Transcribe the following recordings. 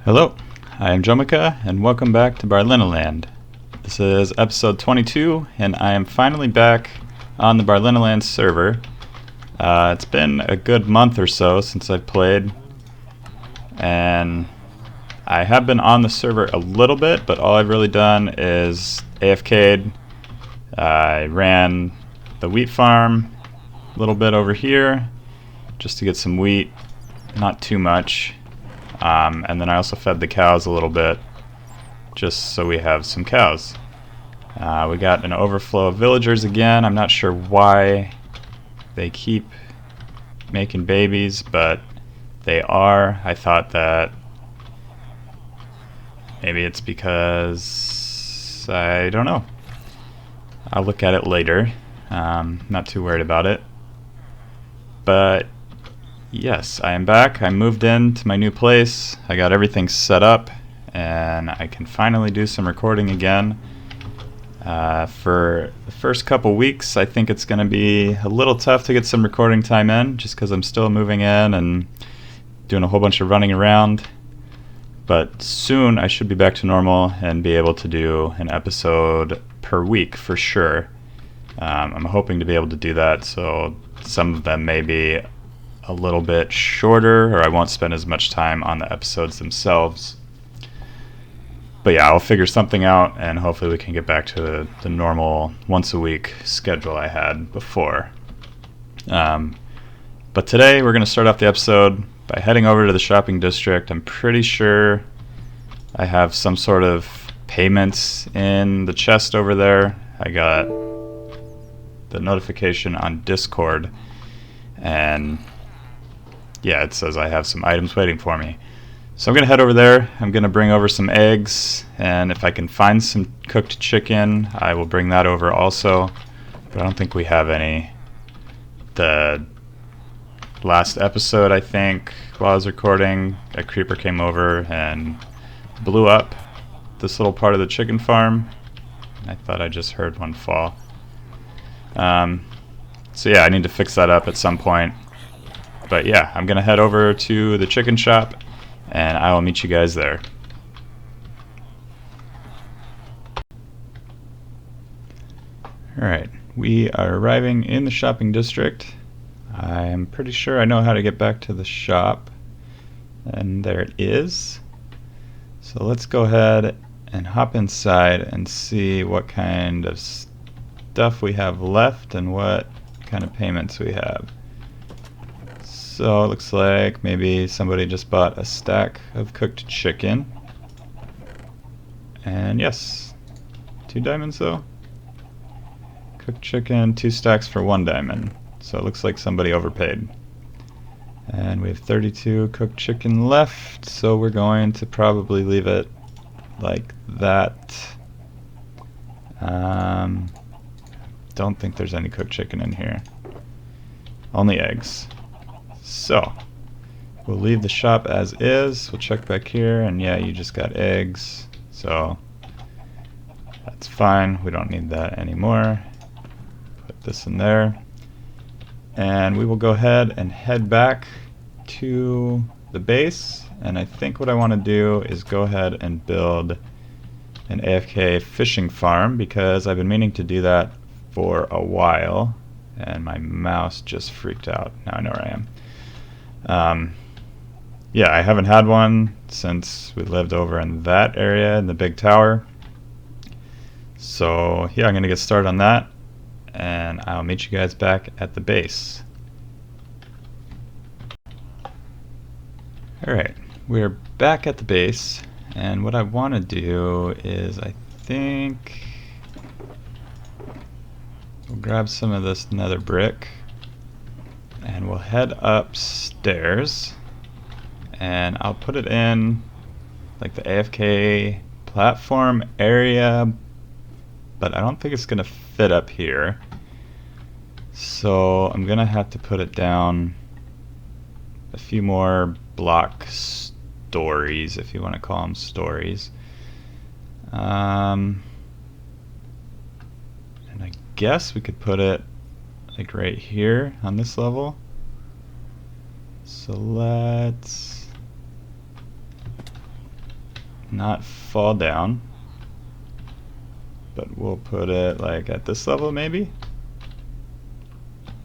Hello, I am Jomika, and welcome back to Barlynaland. This is episode 22, and I am finally back on the Barlynaland server. It's been a good month or so since I've played, and I have been on the server a little bit, but all I've really done is AFK'd. I ran the wheat farm a little bit over here, just to get some wheat, not too much. And then I also fed the cows a little bit, just so we have some cows. We got an overflow of villagers again. I'm not sure why they keep making babies, but they are. I thought that maybe it's because, I don't know. I'll look at it later. Not too worried about it. But yes, I am back. I moved into my new place. I got everything set up, and I can finally do some recording again. For the first couple weeks, I think it's going to be a little tough to get some recording time in, just because I'm still moving in and doing a whole bunch of running around. But soon I should be back to normal and be able to do an episode per week for sure. I'm hoping to be able to do that, so some of them may be a little bit shorter, or I won't spend as much time on the episodes themselves. But yeah, I'll figure something out, and hopefully we can get back to the normal once a week schedule I had before. But today we're going to start off the episode by heading over to the shopping district. I'm pretty sure I have some sort of payments in the chest over there. I got the notification on Discord, and yeah, it says I have some items waiting for me. So I'm going to head over there. I'm going to bring over some eggs, and if I can find some cooked chicken, I will bring that over also. But I don't think we have any. The last episode, I think, while I was recording, a creeper came over and blew up this little part of the chicken farm. I thought I just heard one fall. So yeah, I need to fix that up at some point. But yeah, I'm going to head over to the chicken shop, and I will meet you guys there. Alright, we are arriving in the shopping district. I'm pretty sure I know how to get back to the shop, and there it is. So let's go ahead and hop inside and see what kind of stuff we have left and what kind of payments we have. So it looks like maybe somebody just bought a stack of cooked chicken. And yes, 2 diamonds though. Cooked chicken, 2 stacks for 1 diamond. So it looks like somebody overpaid. And we have 32 cooked chicken left, so we're going to probably leave it like that. Don't think there's any cooked chicken in here. Only eggs. So we'll leave the shop as is. We'll check back here, and yeah, you just got eggs, so that's fine. We don't need that anymore. Put this in there, and we will go ahead and head back to the base. And I think what I want to do is go ahead and build an AFK fishing farm, because I've been meaning to do that for a while, and my mouse just freaked out. Now I know where I am. Yeah, I haven't had one since we lived over in that area in the big tower. So yeah, I'm going to get started on that, and I'll meet you guys back at the base. Alright, we're back at the base, and what I want to do is, I think we'll grab some of this nether brick, and we'll head upstairs, and I'll put it in like the AFK platform area, but I don't think it's gonna fit up here, so I'm gonna have to put it down a few more block stories, if you want to call them stories. And I guess we could put it like right here on this level. So let's not fall down, but we'll put it like at this level maybe.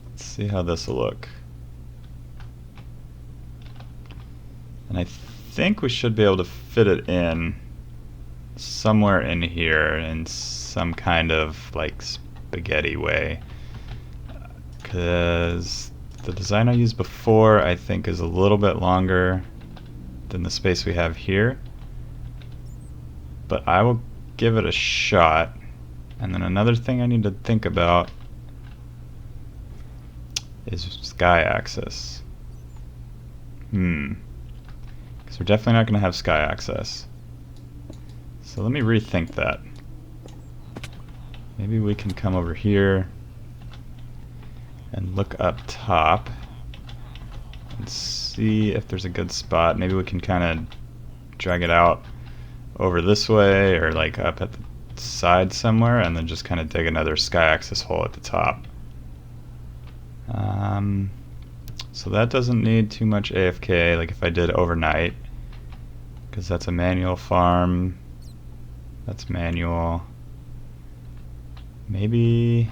Let's see how this will look. And I think we should be able to fit it in somewhere in here in some kind of like spaghetti way, because the design I used before I think is a little bit longer than the space we have here, but I will give it a shot. And then another thing I need to think about is sky access. Because we're definitely not going to have sky access. So let me rethink that. Maybe we can come over here and look up top and see if there's a good spot. Maybe we can kind of drag it out over this way or like up at the side somewhere, and then just kind of dig another sky access hole at the top. So that doesn't need too much AFK like if I did overnight, because that's a manual farm. That's manual. Maybe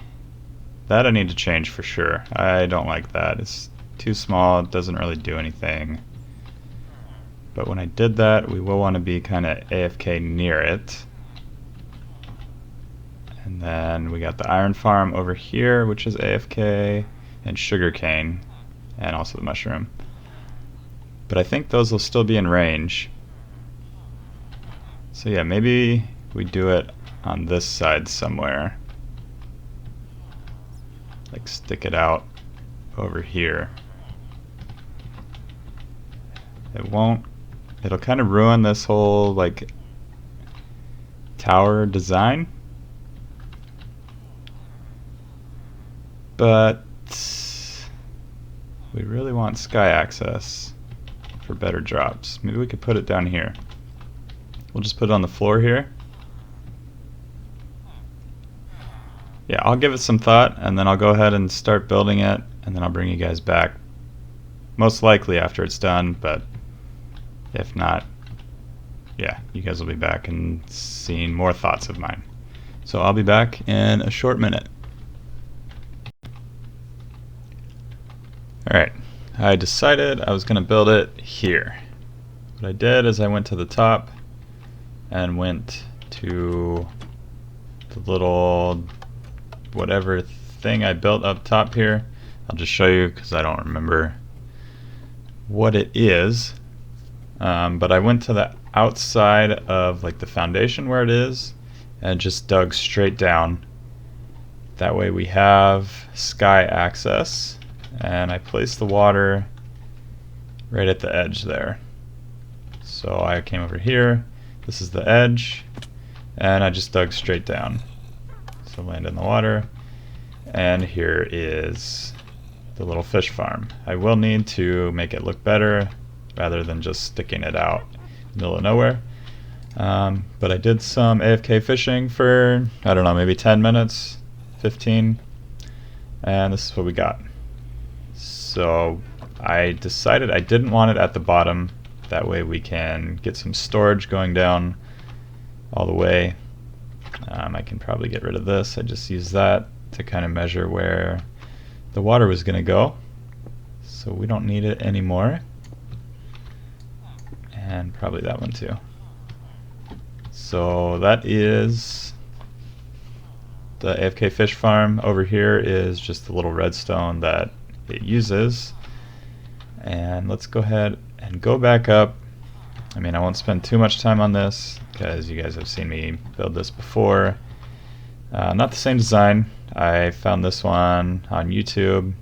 that I need to change for sure. I don't like that. It's too small. It doesn't really do anything. But when I did that, we will want to be kind of AFK near it. And then we got the iron farm over here, which is AFK, and sugarcane, and also the mushroom. But I think those will still be in range. So yeah, maybe we do it on this side somewhere. Like stick it out over here. It'll kind of ruin this whole like tower design. But we really want sky access for better drops. Maybe we could put it down here. We'll just put it on the floor here. Yeah, I'll give it some thought, and then I'll go ahead and start building it, and then I'll bring you guys back. Most likely after it's done, but if not, yeah, you guys will be back and seeing more thoughts of mine. So I'll be back in a short minute. Alright, I decided I was going to build it here. What I did is I went to the top and went to the little whatever thing I built up top here. I'll just show you because I don't remember what it is. But I went to the outside of like the foundation where it is and just dug straight down. That way we have sky access. And I placed the water right at the edge there. So I came over here, this is the edge, and I just dug straight down. So land in the water, and here is the little fish farm. I will need to make it look better rather than just sticking it out in the middle of nowhere. But I did some AFK fishing for, I don't know, maybe 10 minutes, 15, and this is what we got. So I decided I didn't want it at the bottom. That way we can get some storage going down all the way. I can probably get rid of this. I just used that to kind of measure where the water was going to go. So we don't need it anymore. And probably that one too. So that is the AFK fish farm. Over here is just the little redstone that it uses. And let's go ahead and go back up. I mean, I won't spend too much time on this because you guys have seen me build this before. Not the same design. I found this one on YouTube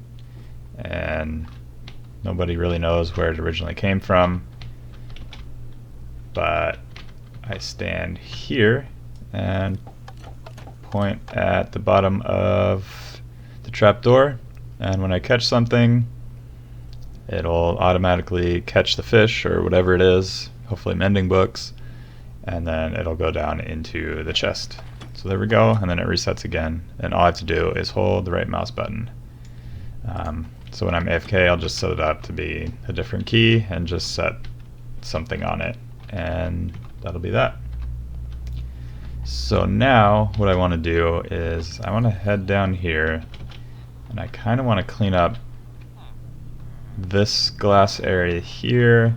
and nobody really knows where it originally came from. But I stand here and point at the bottom of the trapdoor, and when I catch something, it'll automatically catch the fish or whatever it is, hopefully mending books, and then it'll go down into the chest. So there we go, and then it resets again, and all I have to do is hold the right mouse button. So when I'm AFK, I'll just set it up to be a different key and just set something on it, and that'll be that. So now what I want to do is I want to head down here, and I kind of want to clean up this glass area here,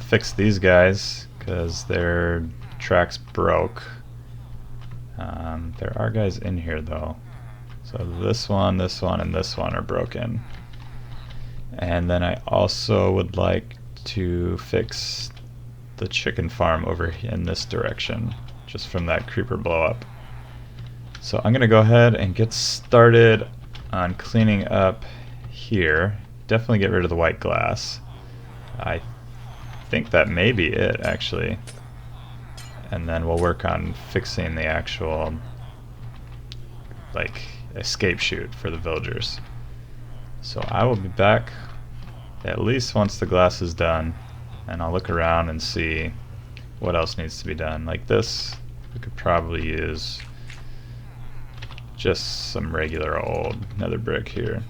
fix these guys because their tracks broke. There are guys in here though. So this one, and this one are broken. And then I also would like to fix the chicken farm over in this direction, just from that creeper blow up. So I'm gonna go ahead and get started on cleaning up here. Definitely get rid of the white glass. I think that may be it actually. And then we'll work on fixing the actual like escape chute for the villagers. So I will be back at least once the glass is done, and I'll look around and see what else needs to be done. Like this, we could probably use just some regular old nether brick here.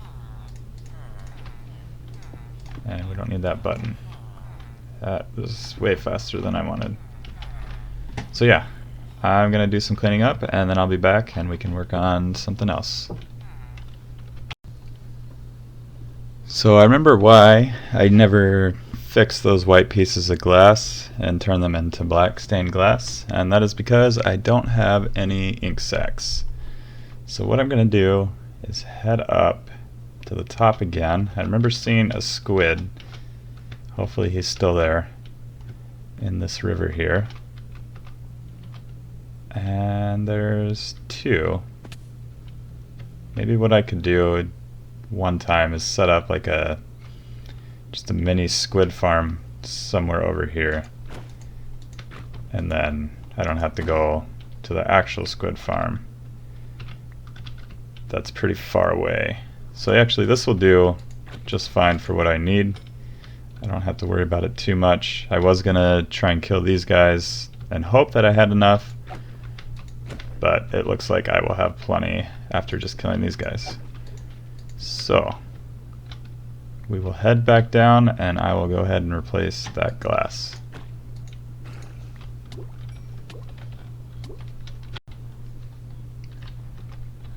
And we don't need that button. That was way faster than I wanted. So yeah, I'm gonna do some cleaning up and then I'll be back and we can work on something else. So I remember why I never fixed those white pieces of glass and turned them into black stained glass, and that is because I don't have any ink sacs. So what I'm gonna do is head up to the top again. I remember seeing a squid. Hopefully he's still there in this river here. And there's two. Maybe what I could do one time is set up like just a mini squid farm somewhere over here, and then I don't have to go to the actual squid farm. That's pretty far away. So actually this will do just fine for what I need. I don't have to worry about it too much. I was gonna try and kill these guys and hope that I had enough, but it looks like I will have plenty after just killing these guys. So we will head back down and I will go ahead and replace that glass.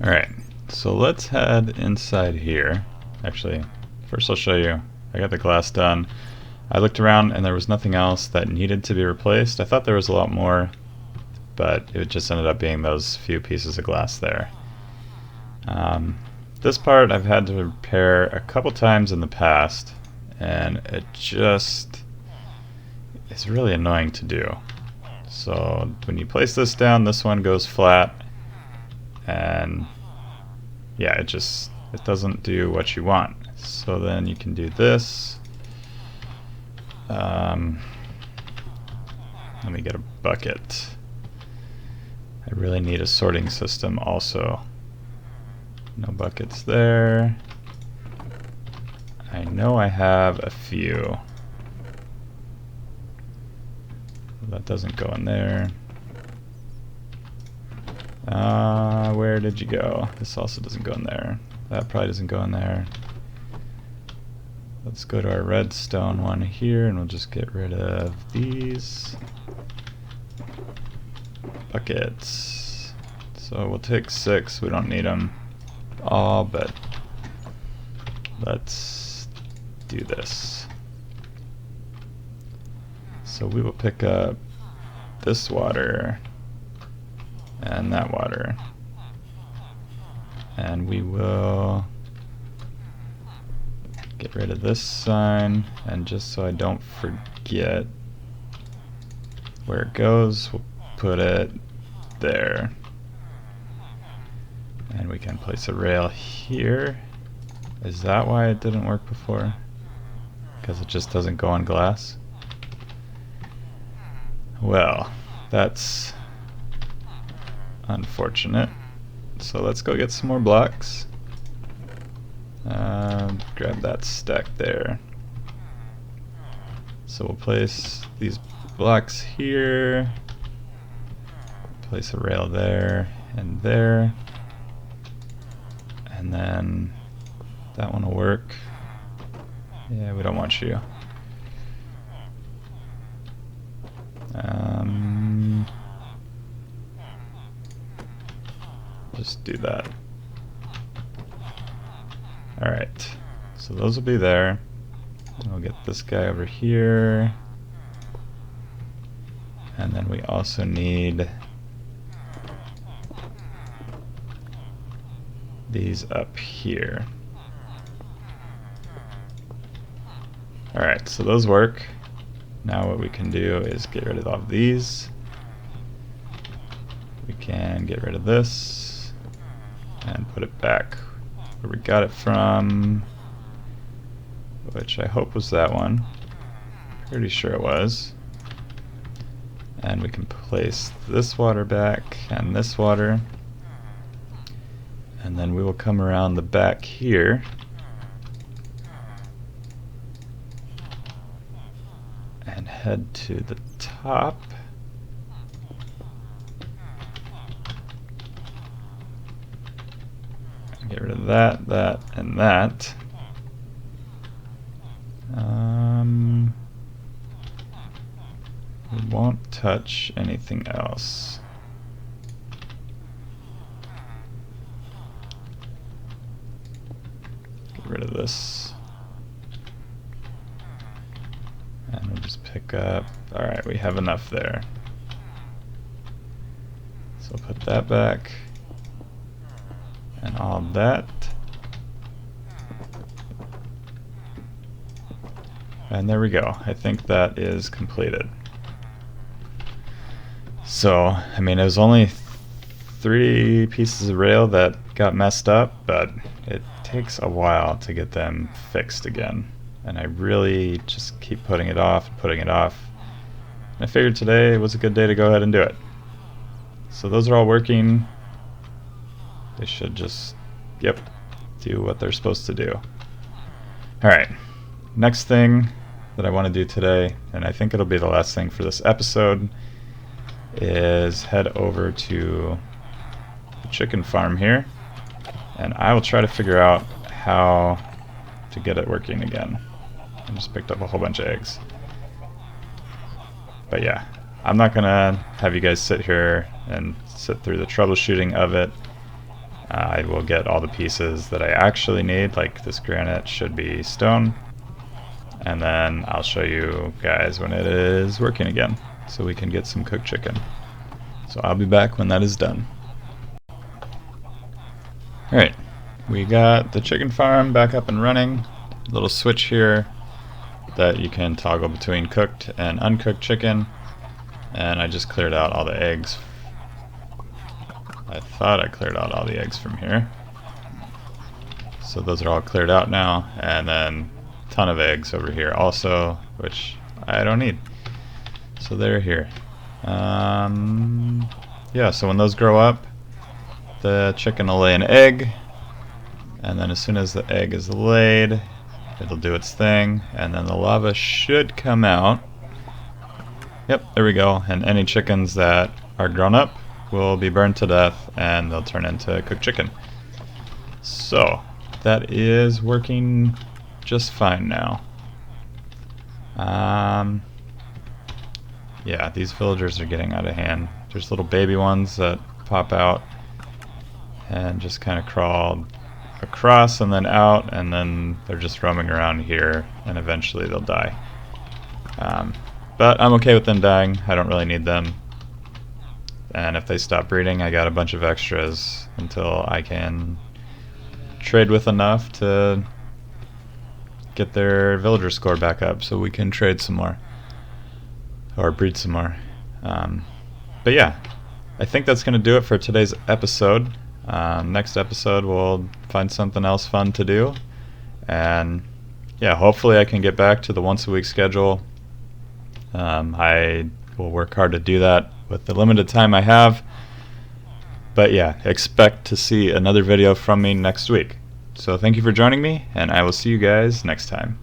Alright, so let's head inside here. Actually, first I'll show you. I got the glass done. I looked around and there was nothing else that needed to be replaced. I thought there was a lot more, but it just ended up being those few pieces of glass there. This part I've had to repair a couple times in the past, and it just is really annoying to do. So when you place this down, this one goes flat, and yeah, it doesn't do what you want. So then you can do this. Let me get a bucket. I really need a sorting system also. No buckets there. I know I have a few. That doesn't go in there. Where did you go? This also doesn't go in there. That probably doesn't go in there. Let's go to our redstone one here and we'll just get rid of these buckets. So we'll take 6, we don't need them all, but let's do this. So we will pick up this water and that water, and we will get rid of this sign, and just so I don't forget where it goes, we'll put it there. And we can place a rail here. Is that why it didn't work before? Because it just doesn't go on glass? Well, that's unfortunate. So let's go get some more blocks. Grab that stack there. So we'll place these blocks here. Place a rail there and there. And then that one will work. Yeah, we don't want you. Just do that. Alright, so those will be there. And we'll get this guy over here. And then we also need these up here. Alright, so those work. Now what we can do is get rid of all of these. We can get rid of this and put it back where we got it from, which I hope was that one. Pretty sure it was. And we can place this water back and this water. And then we will come around the back here and head to the top. Get rid of that, that, and that. We won't touch anything else. Get rid of this. And we'll just pick up. Alright, we have enough there. So put that back. And all that. And there we go. I think that is completed. So, I mean, it was only 3 pieces of rail that got messed up, but it takes a while to get them fixed again. And I really just keep putting it off and putting it off. And I figured today was a good day to go ahead and do it. So those are all working. They should just, yep, do what they're supposed to do. Alright, next thing that I want to do today, and I think it'll be the last thing for this episode, is head over to the chicken farm here, and I will try to figure out how to get it working again. I just picked up a whole bunch of eggs. But yeah, I'm not gonna have you guys sit here and sit through the troubleshooting of it. I will get all the pieces that I actually need, like this granite should be stone, and then I'll show you guys when it is working again, so we can get some cooked chicken. So I'll be back when that is done. Alright, we got the chicken farm back up and running. Little switch here that you can toggle between cooked and uncooked chicken, and I just cleared out all the eggs. I thought I cleared out all the eggs from here. So those are all cleared out now, and then a ton of eggs over here also, which I don't need. So they're here. Yeah, so when those grow up, the chicken will lay an egg, and then as soon as the egg is laid, it'll do its thing, and then the lava should come out. Yep, there we go. And any chickens that are grown up will be burned to death, and they'll turn into cooked chicken. So that is working just fine now. Yeah, these villagers are getting out of hand. There's little baby ones that pop out and just kind of crawl across and then out, and then they're just roaming around here, and eventually they'll die. But I'm okay with them dying. I don't really need them. And if they stop breeding, I got a bunch of extras until I can trade with enough to get their villager score back up so we can trade some more. Or breed some more. But yeah, I think that's going to do it for today's episode. Next episode we'll find something else fun to do. And yeah, hopefully I can get back to the once a week schedule. I will work hard to do that with the limited time I have. But yeah, expect to see another video from me next week. So thank you for joining me, and I will see you guys next time.